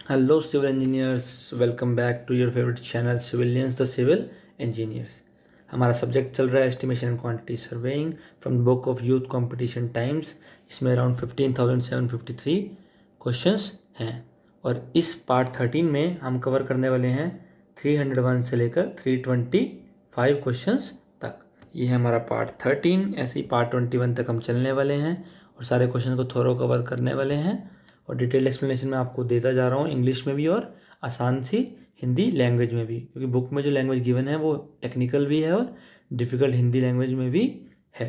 Hello, civil engineers. Welcome back to your favorite channel, Civilians the Civil Engineers. हमारा subject चल रहा है estimation and quantity surveying from the book of youth competition times. इसमें around 15,753 questions हैं और इस part 13 में हम कवर करने वाले हैं 301 से लेकर 325 क्वेश्चंस तक। ये है हमारा पार्ट 13। ऐसे ही पार्ट 21 तक हम चलने वाले हैं और सारे क्वेश्चन को थोरो कवर करने वाले हैं और डिटेल एक्सप्लेनेशन मैं आपको देता जा रहा हूँ इंग्लिश में भी और आसान सी हिंदी लैंग्वेज में भी, क्योंकि बुक में जो लैंग्वेज गिवन है वो टेक्निकल भी है और डिफ़िकल्ट हिंदी लैंग्वेज में भी है।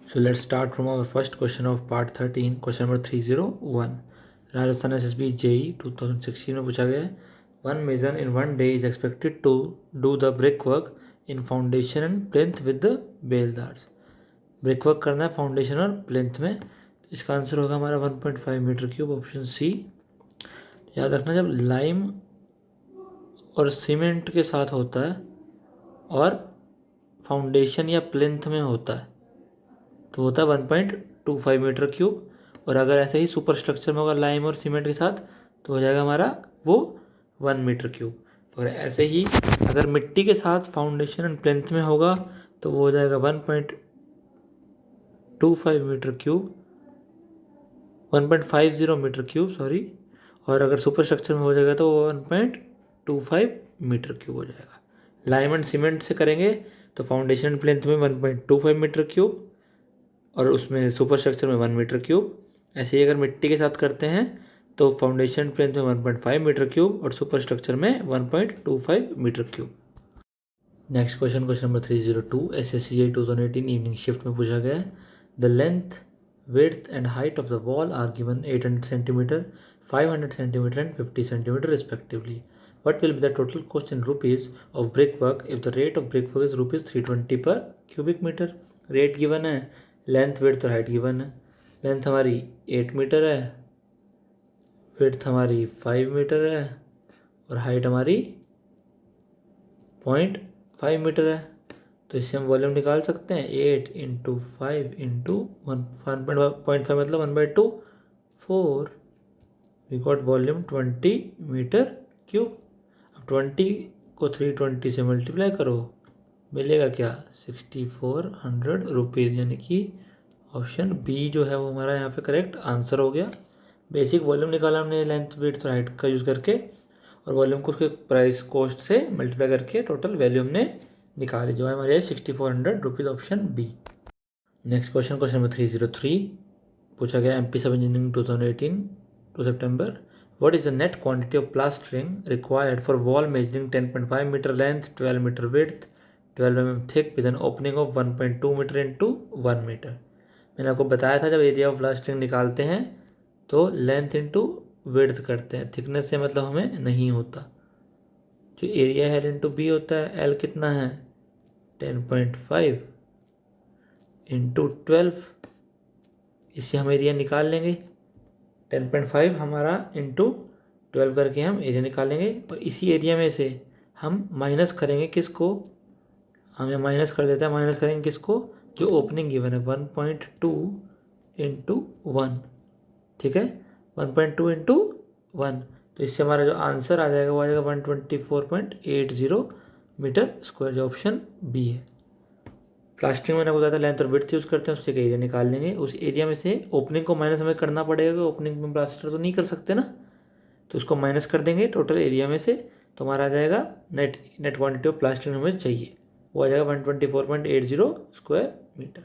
So let's start from our first question of part 13, question number 301। Rajasthan SSB JE 2016 में पूछा गया है, one mason in one day is expected to do the brick work in foundation and plinth with the बेलदार्स। Brick work करना है foundation और plinth में। इसका आंसर होगा हमारा 1.5 मीटर क्यूब, ऑप्शन सी। याद रखना, जब लाइम और सीमेंट के साथ होता है और फाउंडेशन या प्लिंथ में होता है तो होता है 1.25 मीटर क्यूब, और अगर ऐसे ही सुपर स्ट्रक्चर में होगा लाइम और सीमेंट के साथ तो हो जाएगा हमारा वो 1 मीटर क्यूब। और ऐसे ही अगर मिट्टी के साथ फाउंडेशन एंड प्लिंथ में होगा तो वो हो जाएगा 1.25 metre cube, 1.50 metre cube sorry. और अगर सुपर स्ट्रक्चर में हो जाएगा तो 1.25 मीटर क्यूब हो जाएगा। लाइम एंड सीमेंट से करेंगे तो फाउंडेशन एंड प्लिंथ में 1.25 मीटर क्यूब और उसमें सुपर स्ट्रक्चर में 1 मीटर क्यूब। ऐसे ही अगर मिट्टी के साथ करते हैं तो फाउंडेशन प्लिंथ में 1.5 मीटर क्यूब और सुपर स्ट्रक्चर में 1.25 metre cube. Next question, question number 302 SSCI 2018 evening shift में पूछा गया है, the length width and height of the wall are given 800 centimeter, 500 centimeter and 50 centimeter respectively. What will be the total cost in rupees of brickwork if the rate of brickwork is rupees 320 per cubic meter? Rate given है, length width और height given है। Length हमारी 8 metre है, width हमारी 5 metre है और height हमारी 0.5 metre है। तो इससे हम वॉल्यूम निकाल सकते हैं, 8 इंटू 5 इंटू 1.5 मतलब 1/2, 4। We got volume 20 metre cube. अब 20 को 320 से मल्टीप्लाई करो, मिलेगा क्या, 6400 रुपीज़, यानी कि ऑप्शन बी जो है वो हमारा यहाँ पे करेक्ट आंसर हो गया। बेसिक वॉल्यूम निकाला हमने लेंथ विड्थ और हाइट का यूज़ करके, और वॉल्यूम को उसके प्राइस कॉस्ट से मल्टीप्लाई करके टोटल वैल्यू हमने निकाली, जो है हमारे 6400 rupees, option B. Next question, question number 303 पूछा गया MP सब इंजीनियरिंग 2018 टू सितंबर, what is the net quantity of plastering required for wall measuring 10.5 metre length, 12 metre width, 12 mm thick with an opening of 1.2 metre into 1 metre. मैंने आपको बताया था जब area of plastering निकालते हैं तो length into width करते हैं, थिकनेस से मतलब हमें नहीं होता। जो एरिया है इंटू बी होता है, एल कितना है 10.5 इंटू 12, इससे हम एरिया निकाल लेंगे। 10.5 हमारा इंटू 12 करके हम एरिया निकालेंगे और इसी एरिया में से हम माइनस करेंगे किसको, हम यहाँ माइनस कर देते हैं, माइनस करेंगे किसको, जो ओपनिंग गिवन है 1.2 इंटू 1, ठीक है, 1.2 इंटू 1। तो इससे हमारा जो आंसर आ जाएगा वो आ जाएगा 124.80 मीटर स्क्वायर, जो ऑप्शन बी है। प्लास्टरिंग मैंने बताया था लेंथ और विड्थ यूज़ करते हैं, उससे एरिया निकाल लेंगे। उस एरिया में से ओपनिंग को माइनस हमें करना पड़ेगा, ओपनिंग में प्लास्टर तो नहीं कर सकते ना, तो उसको माइनस कर देंगे टोटल एरिया में से, तो हमारा आ जाएगा नेट क्वांटिटी ऑफ प्लास्टरिंग हमें चाहिए, वो आ जाएगा 124.80 स्क्वायर मीटर।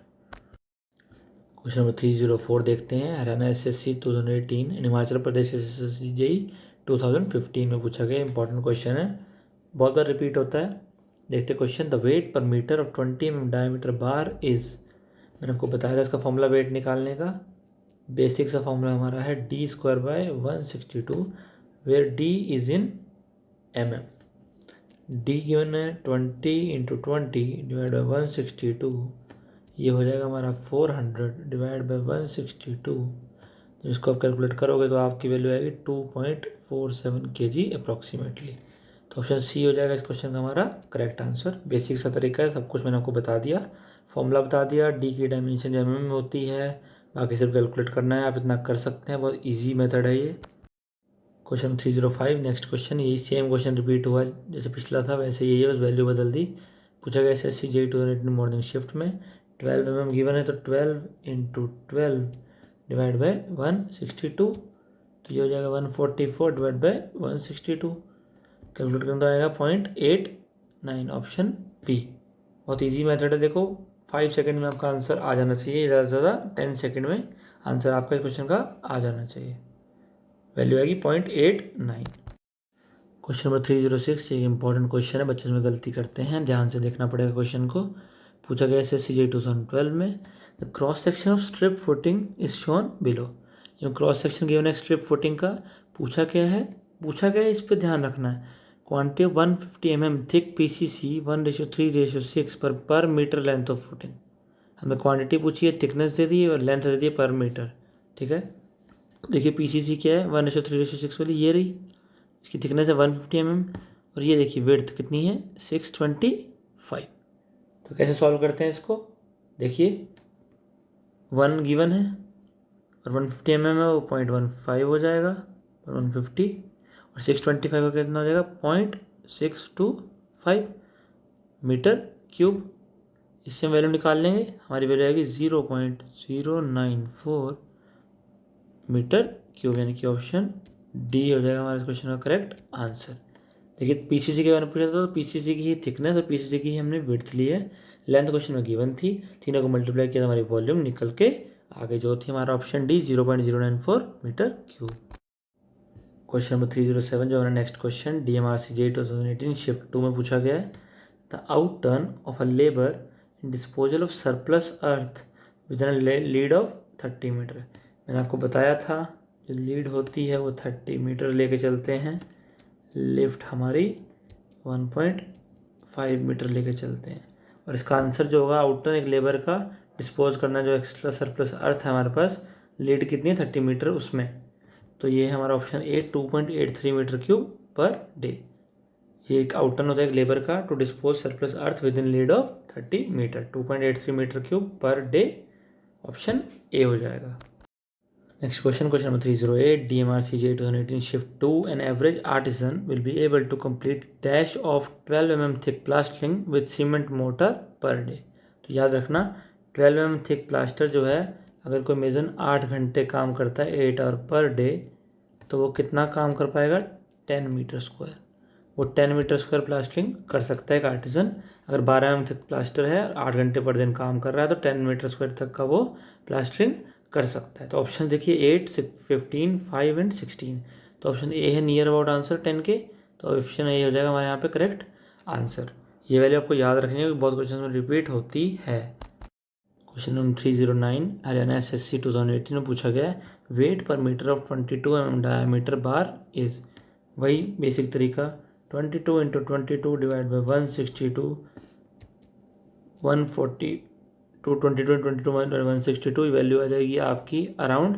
क्वेश्चन नंबर 304 देखते हैं, Haryana SSC 2018 Himachal Pradesh SSC JEE 2015 में पूछा गया इंपॉर्टेंट क्वेश्चन है, बहुत बार रिपीट होता है। देखते question, the weight per metre of 20 mm diameter bar is, मैंने आपको बताया था इसका फॉर्मूला वेट निकालने का। बेसिक सा फॉर्मूला हमारा है D²/162, where D is in mm। D given है 20 इंटू 20 डिवाइड बाई 162, ये हो जाएगा हमारा 400 डिवाइड बाई 162। तो इसको आप कैलकुलेट करोगे तो आपकी वैल्यू आएगी 2.47 kg अप्रॉक्सीमेटली। तो ऑप्शन सी हो जाएगा इस क्वेश्चन का हमारा करेक्ट आंसर। बेसिक सा तरीका है, सब कुछ मैंने आपको बता दिया, फॉर्मूला बता दिया, डी की डायमेंशन एम में होती है, बाकी सिर्फ कैलकुलेट करना है, आप इतना कर सकते हैं, बहुत ईजी मेथड है ये। क्वेश्चन 305 नेक्स्ट क्वेश्चन, यही सेम क्वेश्चन रिपीट हुआ जैसे पिछला था वैसे यही है, बस वैल्यू बदल दी। पूछा गया SSC JEE 2018 मॉर्निंग शिफ्ट में 12 mm गिवन है, तो 12 × 12 डिवाइड बाई 162, तो ये हो जाएगा 144 डिवाइड बाई 162। कैलकुलेट करना तो आएगा 0.89, ऑप्शन बी। बहुत ईजी मेथड है, देखो 5 सेकंड में आपका आंसर आ जाना चाहिए, ज़्यादा से ज़्यादा 10 सेकंड में आंसर आपका इस क्वेश्चन का आ जाना चाहिए। वैल्यू आएगी 0.89। क्वेश्चन नंबर 306, ये इंपॉर्टेंट क्वेश्चन है, बच्चे इसमें गलती करते हैं, ध्यान से देखना पड़ेगा क्वेश्चन को। पूछा गया SSC JEE 2012 में the cross section of strip footing is shown below. ये क्रॉस सेक्शन गिवन है स्ट्रिप फुटिंग का, पूछा क्या है इस पर ध्यान रखना है। Quantity of 150 mm thick PCC 1:3:6 पर मीटर लेंथ ऑफ फुटिंग। हमें क्वांटिटी पूछी है, थिकनेस दे दी है और लेंथ दे दी है पर मीटर, ठीक है। देखिए PCC क्या है 1:3:6 वाली, ये रही, इसकी थिकनेस है 150 mm, और ये देखिए विड्थ कितनी है 625। तो कैसे सॉल्व करते हैं इसको, देखिए 1 गिवन है और 150 mm है, वो 0.15 हो जाएगा और 150, और 625 का कितना हो जाएगा 0.625 मीटर क्यूब। इससे हम वैल्यू निकाल लेंगे, हमारी वैल्यू आएगी 0.094 मीटर क्यूब, यानी कि ऑप्शन डी हो जाएगा हमारे क्वेश्चन का करेक्ट आंसर। देखिए PCC के बारे में पूछा था, तो PCC की ही थिकनेस और PCC की ही हमने विड्थ ली है, लेंथ क्वेश्चन में गिवन थी, तीनों को मल्टीप्लाई किया तो हमारी वॉल्यूम निकल के आगे जो थी हमारा option D 0.094 metre cube. Question number 307 जो हमारा next question DMRC JEE 2018 shift 2 में पूछा गया है। The out turn of a labour in disposal of surplus earth with an lead of 30 metre. मैंने आपको बताया था जो लीड होती है वो 30 मीटर लेके चलते हैं, लिफ्ट हमारी 1.5 मीटर लेके चलते हैं, और इसका आंसर जो होगा आउट टर्न एक लेबर का डिस्पोज करना, जो एक्स्ट्रा सरप्लस अर्थ है हमारे पास, लीड कितनी है 30 मीटर उसमें, तो ये है हमारा option A 2.83 metre cube per day. ये एक आउट टर्न होता है एक लेबर का to dispose surplus earth within lead of 30 metre, 2.83 metre cube per day, option A हो जाएगा। Next question number 308 DMRC JEE 2018 shift 2 an average artisan will be able to complete dash of 12 mm thick plastering with cement mortar per day. तो याद रखना 12 mm thick plaster जो है, अगर कोई मेजन 8 घंटे काम करता है 8 आवर पर डे, तो वो कितना काम कर पाएगा 10 मीटर स्क्वायर। वो 10 मीटर स्क्वायर प्लास्टरिंग कर सकता है एक आर्टिसन। अगर 12 mm तक प्लास्टर है, 8 घंटे पर दिन काम कर रहा है, तो 10 मीटर स्क्वायर तक का वो प्लास्टरिंग कर सकता है। तो ऑप्शन देखिए 8, 15, 5 एंड 16, तो ऑप्शन ए है नियर अबाउट आंसर 10 के, तो ऑप्शन ए हो जाएगा हमारे यहाँ पे करेक्ट आंसर। ये वैल्यू आपको याद रखनी है, बहुत क्वेश्चन में रिपीट होती है। क्वेश्चन नंबर 309 हरियाणा SSC 2018 में पूछा गया है weight per metre of 22 mm diameter bar is, वही बेसिक तरीका 22 × 22 डिवाइड बाई 162, 140 22 162 वैल्यू आ जाएगी आपकी अराउंड।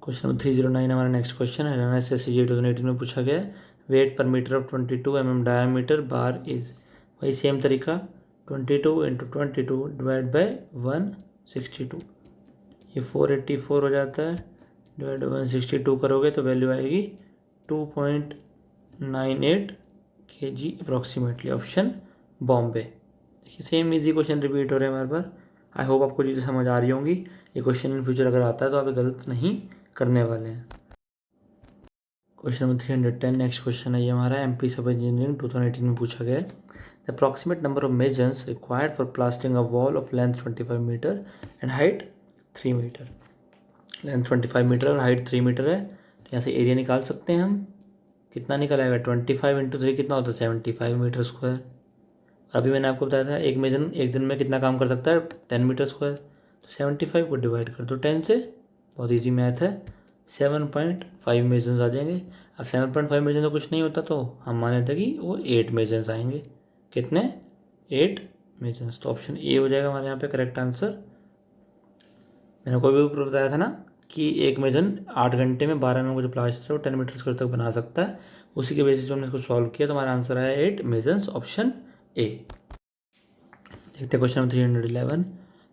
क्वेश्चन नंबर 309 हमारा नेक्स्ट क्वेश्चन है, हरियाणा SSC JEE 2018 में पूछा गया है weight per metre of 22 mm diameter bar is, वही सेम तरीका 22 × 22 डिवाइड बाई 162, ये 484 हो जाता है, डिवाइड बाई 162 करोगे तो वैल्यू आएगी 2.98 kg अप्रॉक्सीमेटली, ऑप्शन बॉम्बे। देखिए सेम इजी क्वेश्चन रिपीट हो रहे हैं हमारे बार। आई होप आपको चीज़ें समझ आ रही होंगी, ये क्वेश्चन इन फ्यूचर अगर आता है तो आप गलत नहीं करने वाले हैं। क्वेश्चन नंबर 310 नेक्स्ट क्वेश्चन है ये हमारा MP सब इंजीनियरिंग 2018 में पूछा गया है the approximate number of measures required for plastering a wall of length 25 metre and height 3 metre. Length 25 metre और हाइट 3 मीटर है, तो यहाँ से एरिया निकाल सकते हैं हम, कितना निकल आएगा 25 × 3 कितना होता है 75 मीटर स्क्वायर। अभी मैंने आपको बताया था एक मेजन एक दिन में कितना काम कर सकता है 10 मीटर स्क्वायर, तो 75 को डिवाइड कर दो 10 से, बहुत इजी मैथ है, 7.5 मेजन्स आ जाएंगे। अब 7.5 मेजन तो कुछ नहीं होता, तो हम माने थे कि वो 8 मेजन्स आएंगे, कितने 8 मेजन्स, तो ऑप्शन ए हो जाएगा हमारे यहाँ पे करेक्ट आंसर। मैंने कोई भी ऊपर बताया था ना कि एक मेजन 8 घंटे में 12 mm को जो प्लास्टर है वो 10 मीटर स्क्वायर तक बना सकता है, उसी के बेसिस पर हमने इसको सॉल्व किया, तो हमारा आंसर आया 8 मेजन्स, ऑप्शन ए। देखते हैं question number 311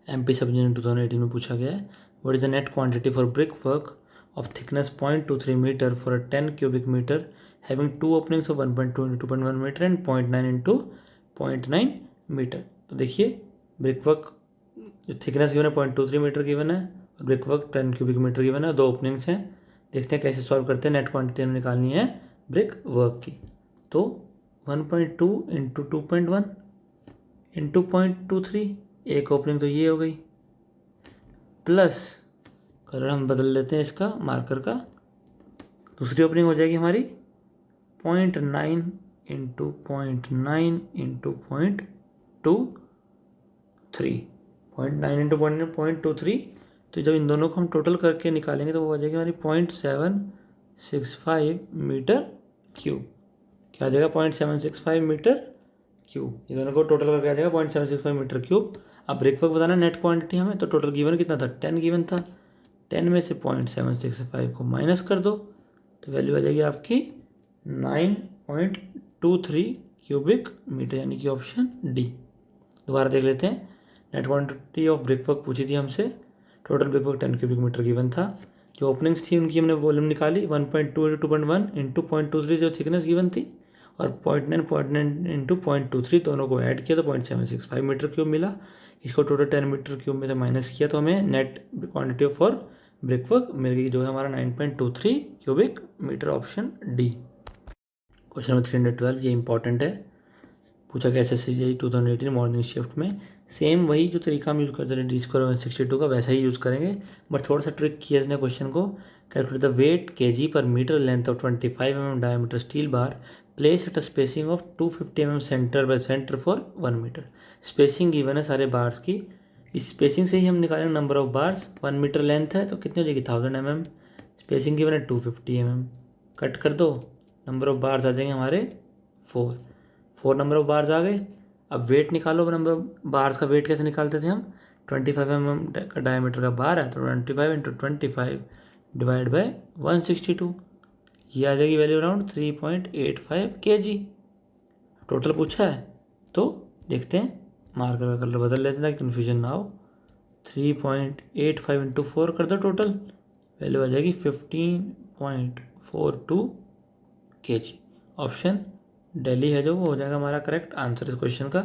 MP sub engineering 2018 में पूछा गया है what is the net quantity for brick work of thickness 0.23 meter for a 10 cubic meter having two openings of 1.2 into 2.1 meter and 0.9 into 0.9 metre. तो देखिए brickwork जो thickness given है 0.23 metre given है और ब्रिकवर्क 10 क्यूबिक मीटर गिवन है, दो openings हैं। देखते हैं कैसे सॉल्व करते हैं। नेट क्वांटिटी हमें निकालनी है ब्रिक वर्क की। तो 1.2 इंटू 2.1 इंटू 0.23, एक ओपनिंग तो ये हो गई, प्लस कलर हम बदल लेते हैं इसका मार्कर का, दूसरी ओपनिंग हो जाएगी हमारी 0.9 इंटू 0.9 इंटू 0.23, 0.9 इंटू 0.23। तो जब इन दोनों को हम टोटल करके निकालेंगे तो वो हो जाएगी हमारी 0.765 मीटर क्यूब। क्या आ जाएगा 0.765 मीटर क्यूब। ये दोनों को टोटल करके आ जाएगा 0.765 मीटर क्यूब। अब ब्रिकवर्क बताना नेट क्वांटिटी हमें, तो टोटल गिवन कितना था 10 गिवन था, 10 में से 0.765 को माइनस कर दो तो वैल्यू आ जाएगी आपकी 9.23 क्यूबिक मीटर, यानी कि ऑप्शन डी। दोबारा देख लेते हैं। नेट क्वांटिटी ऑफ ब्रिकवर्क पूछी थी हमसे, total brickwork 10 cubic metre given था, जो ओपनिंग्स थी उनकी हमने वॉल्यूम निकाली 1.2 इंटू 2.1 इंटू 0.23 जो थिकनेस गिवन थी, और 0.9 इंटू 0.23 दोनों को ऐड किया तो 0.765 मीटर क्यूब मिला। इसको टोटल 10 मीटर क्यूब में से माइनस किया तो हमें नेट क्वांटिटी फॉर ब्रिकवर्क मिल गई, जो है हमारा 9.23 cubic metre, option D. Question number 312, ये इंपॉर्टेंट है, पूछा गया SSCGI 2018 मॉर्निंग शिफ्ट में। सेम वही जो तरीका हम यूज़ करते थे D² 162 का, वैसा ही यूज़ करेंगे, बट थोड़ा सा ट्रिक किया इसने क्वेश्चन को। Calculate the weight kg per metre length of 25 mm diameter steel bar place at a spacing of 250 mm centre by centre for 1 metre. Spacing given है सारे बार्स की, इस स्पेसिंग से ही हम निकालेंगे number of bars. 1 metre length है तो कितनी हो जाएगी 1000 mm, स्पेसिंग गिवन है 250 mm, कट कर दो, नंबर ऑफ बार्स आ जाएंगे हमारे 4 नंबर ऑफ बार्स आ गए। अब वेट निकालो, नंबर ऑफ बार्स का वेट कैसे निकालते थे हम, 25 mm का डायमीटर का बार है तो 25 इंटू 25 डिवाइड बाय 162, ये आ जाएगी वैल्यू अराउंड 3.85 kg। टोटल पूछा है तो देखते हैं, मार्कर का कलर बदल लेते हैं ताकि कन्फ्यूजन ना हो। 3.85 इंटू 4 कर दो, टोटल वैल्यू आ जाएगी 15.42 kg। ऑप्शन दिल्ली है जो, वो हो जाएगा हमारा करेक्ट आंसर इस क्वेश्चन का।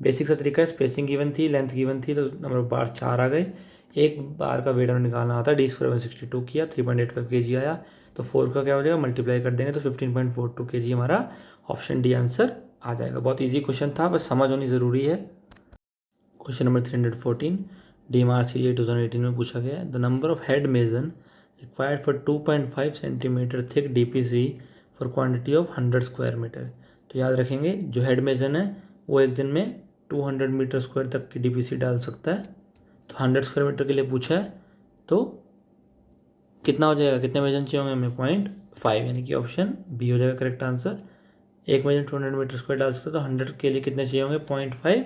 बेसिक सा तरीका है, स्पेसिंग गिवन थी, लेंथ गिवन थी, तो नंबर ऑफ बार 4 आ गए। एक बार का वेट हमें निकालना आता है, D² 162 किया, 3.85 kg आया, तो 4 का क्या हो जाएगा मल्टीप्लाई कर देंगे तो 15.42 kg हमारा ऑप्शन डी आंसर आ जाएगा। बहुत ईजी क्वेश्चन था, बस समझ होनी ज़रूरी है। क्वेश्चन नंबर 314 DMRCGI 2018 में पूछा गया है, the number of head mason required for 2.5 centimetre thick DPC for quantity of 100 square metre. तो याद रखेंगे जो हेड मेजन है वो एक दिन में 200 मीटर स्क्वायर तक की DPC डाल सकता है, तो 100 स्क्वायर मीटर के लिए पूछा है, तो कितना हो जाएगा, कितने मेजन चाहिए होंगे हमें 0.5, यानी कि ऑप्शन बी हो जाएगा करेक्ट आंसर। एक मेजन 200 मीटर स्क्वायर डाल सकते, तो 100 के लिए कितने चाहिए होंगे 0.5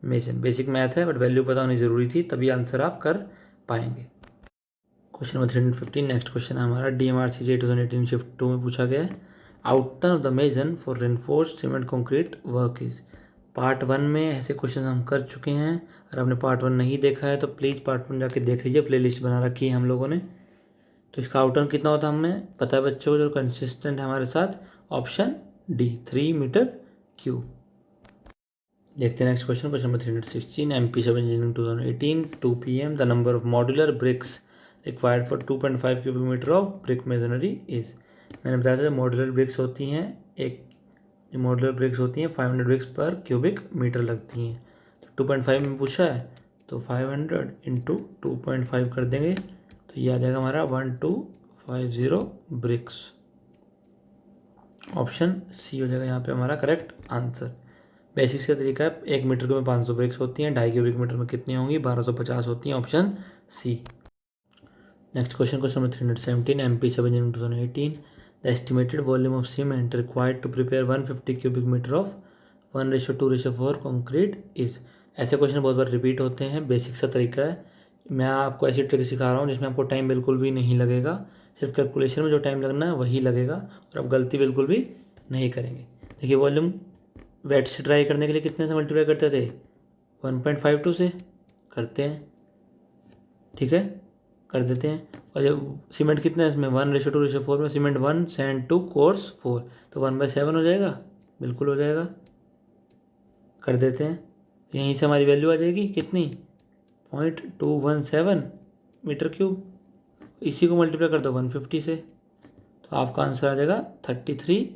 मेजन। बेसिक मैथ है बट वैल्यू पता होनी ज़रूरी थी, तभी आंसर आप कर पाएंगे। क्वेश्चन नंबर 315 नेक्स्ट क्वेश्चन है हमारा, DMRCGI 2018 शिफ्ट 2 में पूछा गया है, outcome of the mason for reinforced cement concrete work is. Part 1 में ऐसे क्वेश्चन हम कर चुके हैं, अगर आपने पार्ट 1 नहीं देखा है तो प्लीज़ पार्ट 1 जाके देख लीजिए, प्लेलिस्ट बना रखी है हम लोगों ने। तो इसका आउटकम कितना होता है हमें पता है बच्चों, जो कंसिस्टेंट है हमारे साथ, ऑप्शन डी 3 मीटर क्यूब। देखते हैं next question, question number 316 MP sub engineering 2018 2 PM the number of modular bricks required for 2.5 cubic metre of brick masonry is. मैंने बताया था मॉड्यूलर ब्रिक्स होती हैं, एक मॉड्यूलर ब्रिक्स होती हैं 500 ब्रिक्स पर क्यूबिक मीटर लगती हैं, तो 2.5 में पूछा है तो 500 इंटू 2.5 कर देंगे तो ये आ जाएगा हमारा 1250 ब्रिक्स। ऑप्शन सी हो जाएगा यहाँ पे हमारा करेक्ट आंसर। बेसिक्स का तरीका है, 1 मीटर में 500 ब्रिक्स होती हैं, 2.5 क्यूबिक मीटर में कितनी होंगी 1250 होती हैं, option C. Next question, question number 317 MP sub engineering 2018 the estimated volume of cement required to prepare 150 cubic metre of 1:2:4 concrete is. ऐसे क्वेश्चन बहुत बार रिपीट होते हैं, बेसिक सा तरीका है, मैं आपको ऐसी ट्रिक सिखा रहा हूँ जिसमें आपको टाइम बिल्कुल भी नहीं लगेगा, सिर्फ कैलकुलेशन में जो टाइम लगना है वही लगेगा और आप गलती बिल्कुल भी नहीं करेंगे। देखिए वॉल्यूम वेट से ट्राई करने के लिए कितने से मल्टीप्लाई करते थे 1.52 से करते हैं, ठीक है कर देते हैं, और जब सीमेंट कितना है इसमें 1:2:4 में सीमेंट 1 सैंड 2 कोर्स 4, तो 1/7 हो जाएगा, बिल्कुल हो जाएगा। कर देते हैं, यहीं से हमारी वैल्यू आ जाएगी कितनी 0.217 मीटर क्यूब। इसी को मल्टीप्लाई कर दो 150 से, तो आपका आंसर आ जाएगा 33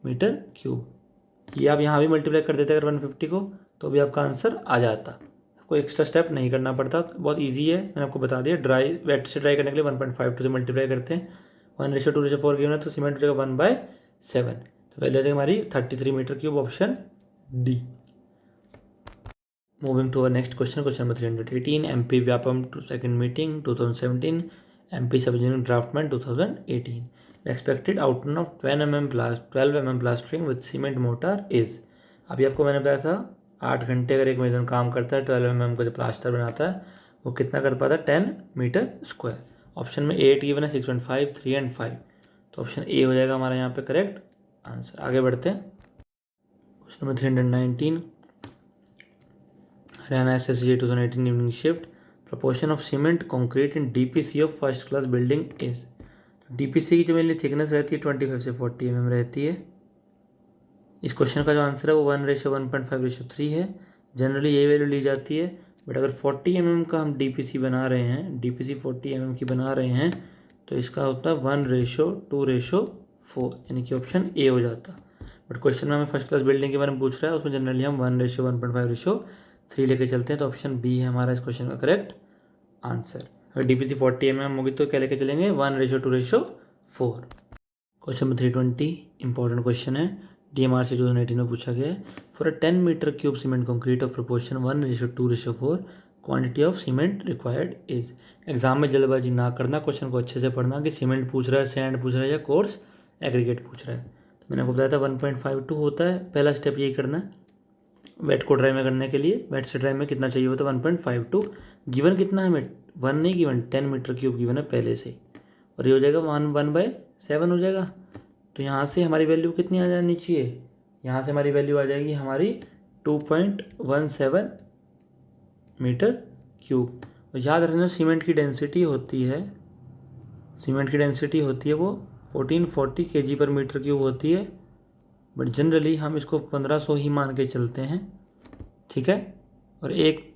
मीटर क्यूब। ये आप यहाँ भी मल्टीप्लाई कर देते अगर 150 को, तो भी आपका आंसर आ जाता, कोई एक्स्ट्रा स्टेप नहीं करना पड़ता, बहुत इजी है। मैंने आपको बता दिया। वेट से ड्राई करने के लिए 1.52 से मल्टीप्लाई करते हैं, 1:2:4 गिवन है तो सीमेंट हो जाएगा 1/7, तो वैल्यू आ जाएगी हमारी 33 metre cube, option D. Moving to our next question, question number 318, MP Vyapam to second meeting 2017, MP Sub-Engineering Draftman 2018. The expected outcome of 12 mm plastering with cement mortar is, अभी आपको मैंने बताया था 8 घंटे अगर एक मेजन काम करता है 12 mm का जो प्लास्टर बनाता है वो कितना कर पाता है 10 मीटर स्क्वायर। ऑप्शन में 8 गिवन है, 6.5, 3 एंड 5, तो ऑप्शन ए हो जाएगा हमारा यहाँ पे करेक्ट आंसर। आगे बढ़ते हैं, question number 319, Haryana SSG 2018 evening shift, proportion of cement concrete in DPC of first class building is. DPC की जो मेनली थिकनेस रहती है 25 से 40 mm रहती है। इस क्वेश्चन का जो आंसर है वो 1:1.5:3 है। जनरली ये वैल्यू ली जाती है, बट अगर 40 mm का हम DPC बना रहे हैं, DPC 40 mm की बना रहे हैं, तो इसका होता है 1:2:4, यानी कि ऑप्शन ए हो जाता। बट क्वेश्चन में हमें फर्स्ट क्लास बिल्डिंग के बारे में पूछ रहा है, उसमें जनरली हम 1:1.5:3 लेके चलते हैं, तो ऑप्शन बी है हमारा इस क्वेश्चन का करेक्ट आंसर। अगर DPC 40 mm होगी तो क्या लेके चलेंगे 1:2:4। क्वेश्चन नंबर 320 इंपॉर्टेंट क्वेश्चन है, DMRC 2018 में पूछा गया है। For a 10 metre cube cement concrete of proportion 1:2:4 quantity of cement required is. Exam में जल्दबाजी ना करना, क्वेश्चन को अच्छे से पढ़ना कि सीमेंट पूछ रहा है, सैंड पूछ रहा है या कोर्स एग्रीगेट पूछ रहा है। तो मैंने आपको बताया था 1.52 होता है, पहला स्टेप यही करना है वेट को ड्राई में करने के लिए। वेट से ड्राई में कितना चाहिए होता है 1.52, गिवन कितना है हमें 1 नहीं गिवन 10 मीटर क्यूब गिवन है पहले से, और ये हो जाएगा 1/7 हो जाएगा। तो यहाँ से हमारी वैल्यू कितनी आ जानी चाहिए, यहाँ से हमारी वैल्यू आ जाएगी हमारी 2.17 मीटर क्यूब। और याद रखना सीमेंट की डेंसिटी होती है, सीमेंट की डेंसिटी होती है वो 1440 kg पर मीटर क्यूब होती है, बट जनरली हम इसको 1500 ही मान के चलते हैं, ठीक है। और एक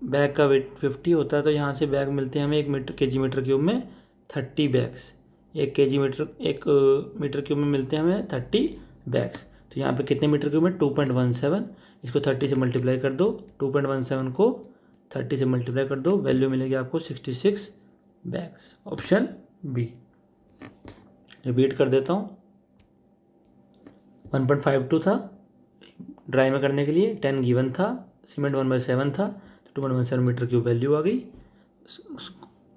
बैग का वेट 50 होता है, तो यहाँ से बैग मिलते हैं हमें 1 kg मीटर क्यूब में 30 बैग्स, 1 मीटर क्यूब में मिलते हैं हमें 30 बैग्स। तो यहाँ पे कितने मीटर क्यूब में 2.17, इसको 30 से मल्टीप्लाई कर दो, 2.17 को 30 से मल्टीप्लाई कर दो, वैल्यू मिलेगी आपको 66 बैग्स, ऑप्शन बी। रिपीट कर देता हूँ, 1.52 था ड्राई में करने के लिए, 10 गिवन था, सीमेंट 1/7 था, तो 2.17 मीटर क्यूब वैल्यू आ गई।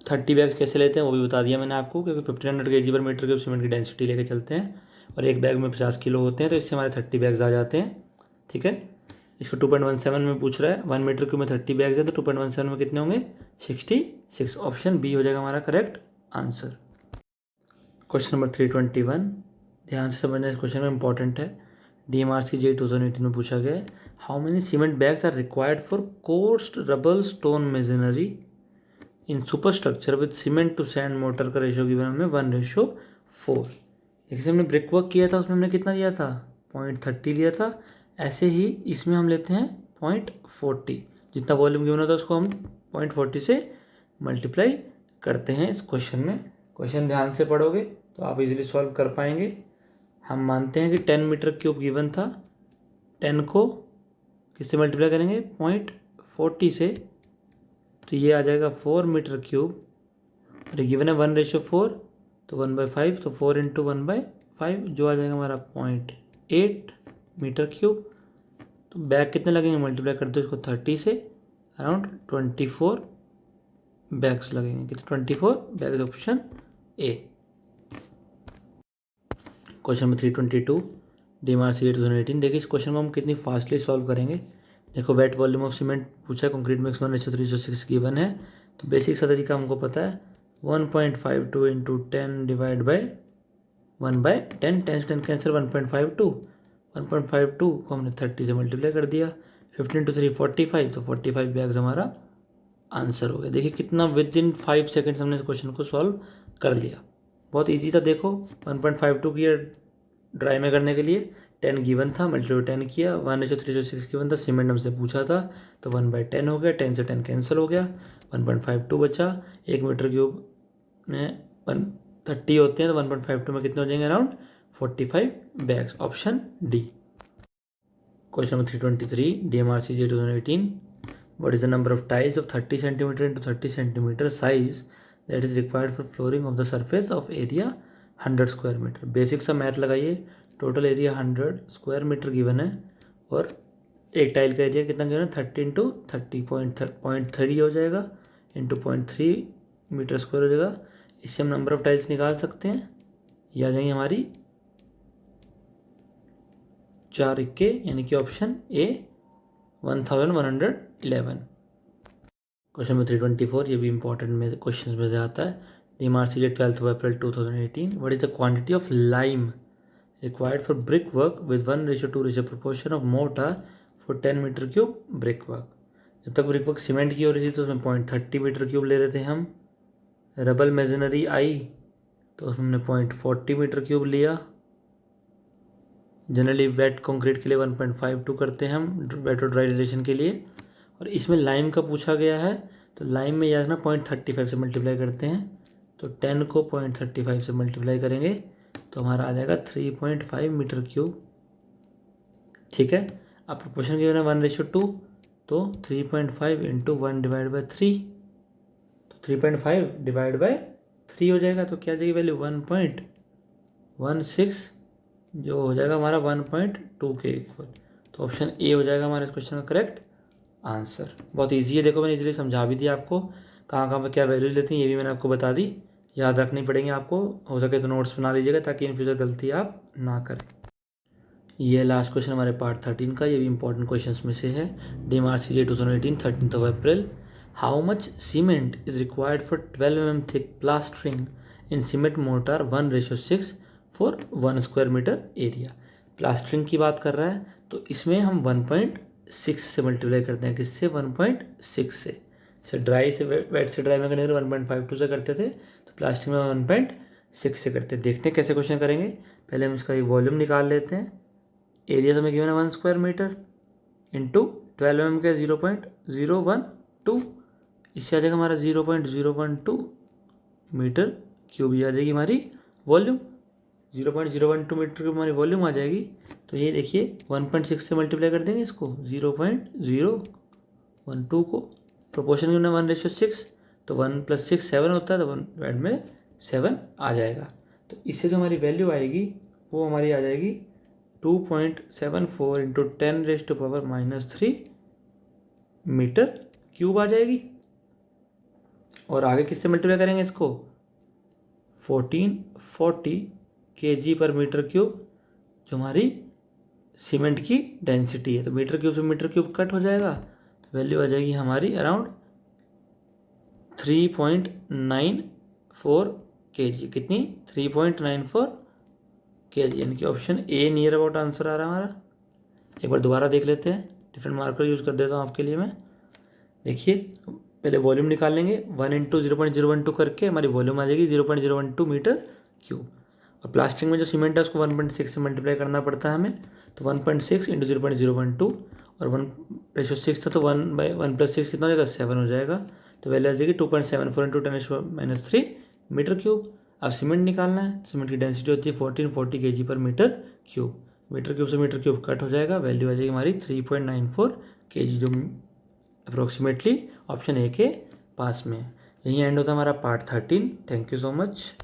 30 बैग्स कैसे लेते हैं वो भी बता दिया मैंने आपको, क्योंकि 1500 kg per metre cube cement की डेंसिटी लेके चलते हैं, और एक बैग में 50 किलो होते हैं, तो इससे हमारे 30 बैग्स आ जाते हैं, ठीक है। इसको 2.17 में पूछ रहा है, 1 मीटर क्यूब में 30 बैग्स है, तो 2.17 में कितने होंगे 66, ऑप्शन बी हो जाएगा हमारा करेक्ट आंसर। क्वेश्चन नंबर 321, ध्यान से समझना, इस क्वेश्चन में इंपॉर्टेंट है, DMRC 2018 में पूछा गया है। How many cement bags are required for coursed rubble stone masonry in superstructure with cement to sand mortar का रेशो गिवन हमें 1:4। जैसे हमने ब्रिक वर्क किया था उसमें हमने कितना लिया था 0.30 लिया था, ऐसे ही इसमें हम लेते हैं 0.40, जितना वॉल्यूम गिवन होता है उसको हम 0.40 से मल्टीप्लाई करते हैं इस क्वेश्चन में। क्वेश्चन ध्यान से पढ़ोगे तो आप इजीली सॉल्व कर पाएंगे। हम मानते हैं कि 10 मीटर क्यूब गिवन था, 10 को किससे मल्टीप्लाई करेंगे 0.40 से, तो ये आ जाएगा 4 मीटर क्यूब, और ये गिवन है 1:4, तो 1/5, तो 4 × 1/5 जो आ जाएगा हमारा 0.8 मीटर क्यूब। तो बैग कितने लगेंगे मल्टीप्लाई कर दो इसको 30 से, अराउंड 24 बैग्स लगेंगे, कितने 24 bags, option A. Question number 322 DMRC 2018, देखिए इस क्वेश्चन को हम कितनी फास्टली सॉल्व करेंगे। देखो वेट वॉल्यूम ऑफ सीमेंट पूछा है, कंक्रीट मिक्स 1:3:6 गिवन है, तो बेसिक सा तरीका हमको पता है 1.52 × 10 डिवाइड बाई 1/10, 10 से 10 कैंसिल 1.52 को हमने 30 से मल्टीप्लाई कर दिया, 15 × 3 45, तो 45 बैग्स हमारा आंसर हो गया। देखिए कितना विद इन 5 सेकेंड्स हमने इस क्वेश्चन को सॉल्व कर लिया। बहुत ईजी था। देखो 1.52 किया ड्राई में करने के लिए, 10 गिवन था, मल्टीप्लाई 10 किया, 1:3:6 गिवन था, सीमेंट हमसे पूछा था, तो 1/10 हो गया, 10 से 10 कैंसिल हो गया, 1.52 बचा। 1 मीटर क्यूब में 130 होते हैं, तो 1.52 में कितने हो जाएंगे? Around 45 bags. Option D. Question number 323 DMRCJ 2018. What is the number of tiles of 30 centimeter into 30 centimeter size that is required for flooring of the surface of area 100 square metre? Basic सा math लगाइए। Total area 100 square metre given है और एक tile का area कितना given है? 30 into 30 0.3 हो जाएगा, इंटू 0.3 मीटर स्क्वायर हो जाएगा। इससे हम नंबर ऑफ टाइल्स निकाल सकते हैं। ये आ जाएंगी हमारी 4 इक्के, यानी कि ऑप्शन ए 1111। क्वेश्चन नंबर 324, ये भी इंपॉर्टेंट में क्वेश्चन में से आता है। DMRCJ 12 April 2018. What is the quantity of lime required for brick work with 1:2 proportion of mortar for 10 metre cube brick work? जब तक ब्रिक वर्क सीमेंट की हो रही थी तो उसमें 0.30 मीटर क्यूब ले रहे थे हम। रबल मेजनरी आई तो उसमें हमने 0.40 मीटर क्यूब लिया। जनरली वेट कंक्रीट के लिए 1.52 करते हैं हम, वेट और ड्राई रिलेशन के लिए। और इसमें लाइम का पूछा गया है, तो लाइम में याद रखना 0.35 से मल्टीप्लाई करते हैं, तो 10 को 0.35 से मल्टीप्लाई करेंगे तो हमारा आ जाएगा 3.5 मीटर क्यूब। ठीक है। अब प्रोपोर्शन गिवन है 1:2, तो 3.5 इंटू 1/3, तो 3.5 डिवाइड बाय 3 हो जाएगा, तो क्या जाएगी वैल्यू? 1.16, जो हो जाएगा हमारा 1.2 के इक्वल। तो ऑप्शन ए हो जाएगा हमारे इस क्वेश्चन का करेक्ट आंसर। बहुत इजी है। देखो मैंने इजीली समझा भी दिया आपको, कहाँ कहाँ पर क्या वैल्यूज लेती हैं ये भी मैंने आपको बता दी। याद रखनी पड़ेंगे आपको, हो सके तो नोट्स बना लीजिएगा ताकि इन फ्यूचर गलती आप ना करें। ये लास्ट क्वेश्चन हमारे पार्ट 13 का, ये भी इंपॉर्टेंट क्वेश्चन में से है। DMRCJ 2018 13 April. How much cement is required for 12 mm thick plastering in cement mortar 1:6 for 1 square metre area? Plastering की बात कर रहा है, तो इसमें हम 1.6 से मल्टीप्लाई करते हैं। किससे? 1.6 से। जैसे ड्राई से वेट से ड्राई में करने के 1.52 से करते थे, तो प्लास्टरिंग में 1.6 से करते हैं। देखते हैं कैसे क्वेश्चन करेंगे। पहले हम इसका एक वॉल्यूम निकाल लेते हैं। एरिया तो हमें गिवन है 1 स्क्वायर मीटर इंटू 12 mm का 0.012, इससे आ जाएगा हमारा 0.012 मीटर क्यूब। ये आ जाएगी हमारी वॉल्यूम। 0.012 मीटर क्यूब हमारी वॉल्यूम आ जाएगी। तो ये देखिए 1.6 से मल्टीप्लाई कर देंगे इसको, 0.012 को। प्रोपोर्शन गिवन है 1:6, तो 1 + 6 7 होता है, तो 1 में 7 आ जाएगा। तो इससे जो हमारी वैल्यू आएगी वो हमारी आ जाएगी 2.74 इंटू 10⁻³ मीटर क्यूब आ जाएगी। और आगे किससे मल्टीप्लाई करेंगे इसको? 1440 kg पर मीटर क्यूब, जो हमारी सीमेंट की डेंसिटी है। तो मीटर क्यूब से मीटर क्यूब कट हो जाएगा, तो वैल्यू आ जाएगी हमारी अराउंड 3.94 kg। कितनी? 3.94 kg, यानी कि option A near about answer आ रहा है हमारा। एक बार दोबारा देख लेते हैं, डिफरेंट मार्कर यूज़ कर देता हूँ आपके लिए मैं। देखिए पहले वॉल्यूम निकाल लेंगे, 1 इंटू 0.012 करके हमारी वॉल्यूम आ जाएगी 0.012 मीटर क्यूब। और प्लास्टिक में जो सीमेंट है उसको 1.6 से मल्टीप्लाई करना पड़ता है हमें, तो 1.6 इंटू 0.012 और 1:6 था, तो 1 + 6 कितना हो जाएगा? 7 हो जाएगा। तो वैल्यू आ जाएगी 2.74 इंटू 10⁻³ मीटर क्यूब। अब सीमेंट निकालना है, सीमेंट की डेंसिटी होती है 1440 kg per metre cube. Metre cube से मीटर क्यूब कट हो जाएगा, वैल्यू आ जाएगी हमारी 3.94 kg, जो अप्रोक्सीमेटली ऑप्शन ए के पास में है। यही एंड होता है हमारा part 13। Thank you so much.